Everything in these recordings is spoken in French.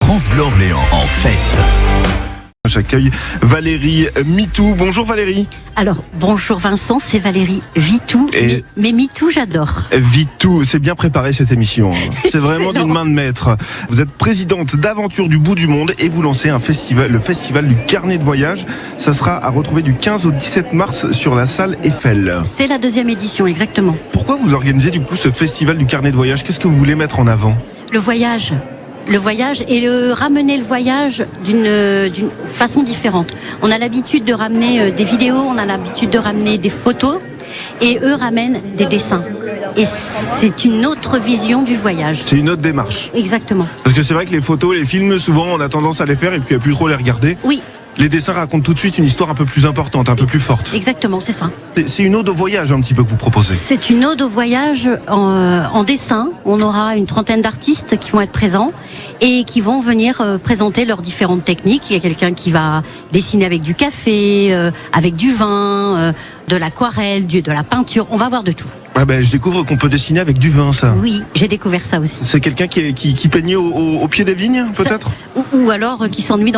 France Bleu Orléans en fête. J'accueille Valérie Mitou. Bonjour Valérie. Alors, bonjour Vincent, c'est Valérie Vitou, mais Mitou j'adore. Vitou, c'est bien préparé cette émission. C'est vraiment d'une main de maître. Vous êtes présidente d'Aventure du bout du monde et vous lancez un festival, le festival du carnet de voyage. Ça sera à retrouver du 15 au 17 mars sur la salle Eiffel. C'est la 2e édition, exactement. Pourquoi vous organisez du coup ce festival du carnet de voyage? Qu'est-ce que vous voulez mettre en avant? Le voyage et ramener le voyage d'une façon différente. On a l'habitude de ramener des vidéos, on a l'habitude de ramener des photos et eux ramènent des dessins. Et c'est une autre vision du voyage. C'est une autre démarche. Exactement. Parce que c'est vrai que les photos, les films, souvent on a tendance à les faire et puis à plus trop les regarder. Oui. Les dessins racontent tout de suite une histoire un peu plus importante, un peu plus forte. Exactement, c'est ça. C'est une ode au voyage un petit peu que vous proposez. C'est une ode au voyage en dessin. On aura une 30aine d'artistes qui vont être présents et qui vont venir présenter leurs différentes techniques. Il y a quelqu'un qui va dessiner avec du café, avec du vin, de l'aquarelle, de la peinture. On va voir de tout. Ah ben, je découvre qu'on peut dessiner avec du vin, ça. Oui, j'ai découvert ça aussi. C'est quelqu'un qui peignait au pied des vignes, peut-être? Ou alors qui s'ennuie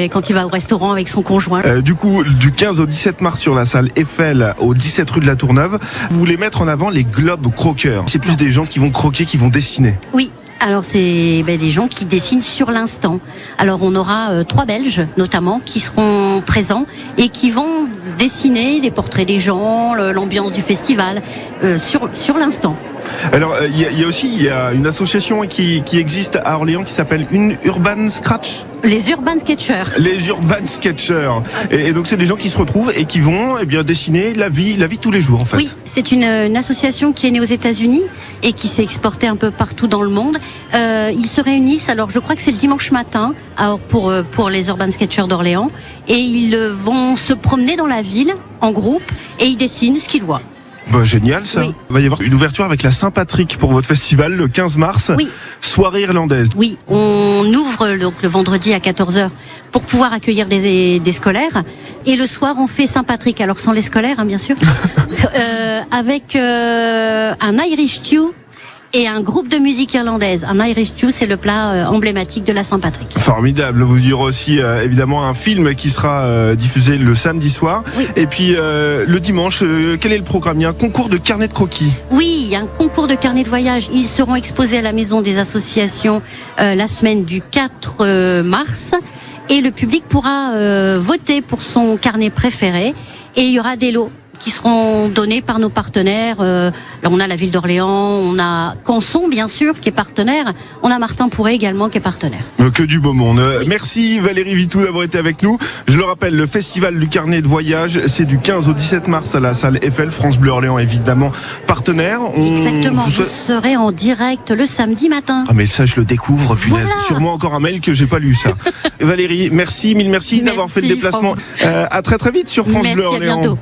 quand il va au restaurant avec son conjoint. Du coup, du 15 au 17 mars sur la salle Eiffel, au 17 rue de la Tourneuve, vous voulez mettre en avant les globes croqueurs. C'est plus des gens qui vont croquer, qui vont dessiner. Oui. Alors c'est des gens qui dessinent sur l'instant. Alors on aura 3 Belges notamment qui seront présents et qui vont dessiner des portraits des gens, l'ambiance du festival sur l'instant. Alors il y a une association qui existe à Orléans qui s'appelle Urban Scratch. Les Urban Sketchers. Les Urban Sketchers. Et donc c'est des gens qui se retrouvent et qui vont dessiner la vie de tous les jours en fait. Oui, c'est une association qui est née aux États-Unis et qui s'est exportée un peu partout dans le monde. Ils se réunissent, alors je crois que c'est le dimanche matin pour les Urban Sketchers d'Orléans, et ils vont se promener dans la ville en groupe et ils dessinent ce qu'ils voient. Bah, génial ça. Oui. Il va y avoir une ouverture avec la Saint-Patrick pour votre festival le 15 mars. Oui. Soirée irlandaise. Oui, on ouvre donc le vendredi à 14h pour pouvoir accueillir des scolaires. Et le soir, on fait Saint-Patrick, alors sans les scolaires, bien sûr, avec un Irish Stew et un groupe de musique irlandaise. Un Irish Stew, c'est le plat emblématique de la Saint-Patrick. Formidable. Vous y aura aussi évidemment un film qui sera diffusé le samedi soir. Oui. Et puis le dimanche, quel est le programme? Il y a un concours de carnet de croquis. Oui, il y a un concours de carnet de voyage. Ils seront exposés à la Maison des Associations la semaine du 4 mars. Et le public pourra voter pour son carnet préféré. Et il y aura des lots qui seront donnés par nos partenaires. Là, on a la ville d'Orléans, on a Canson, bien sûr, qui est partenaire. On a Martin-Pourret également, qui est partenaire. Que du beau monde. Oui. Merci Valérie Vitou d'avoir été avec nous. Je le rappelle, le festival du carnet de voyage, c'est du 15 au 17 mars à la salle Eiffel. France Bleu Orléans, évidemment, partenaire. Exactement, vous serez en direct le samedi matin. Ah mais ça, je le découvre, punaise. Voilà. Sûrement encore un mail que j'ai pas lu, ça. Valérie, merci, mille merci d'avoir fait le déplacement. À très vite sur France Bleu Orléans. Merci, à bientôt.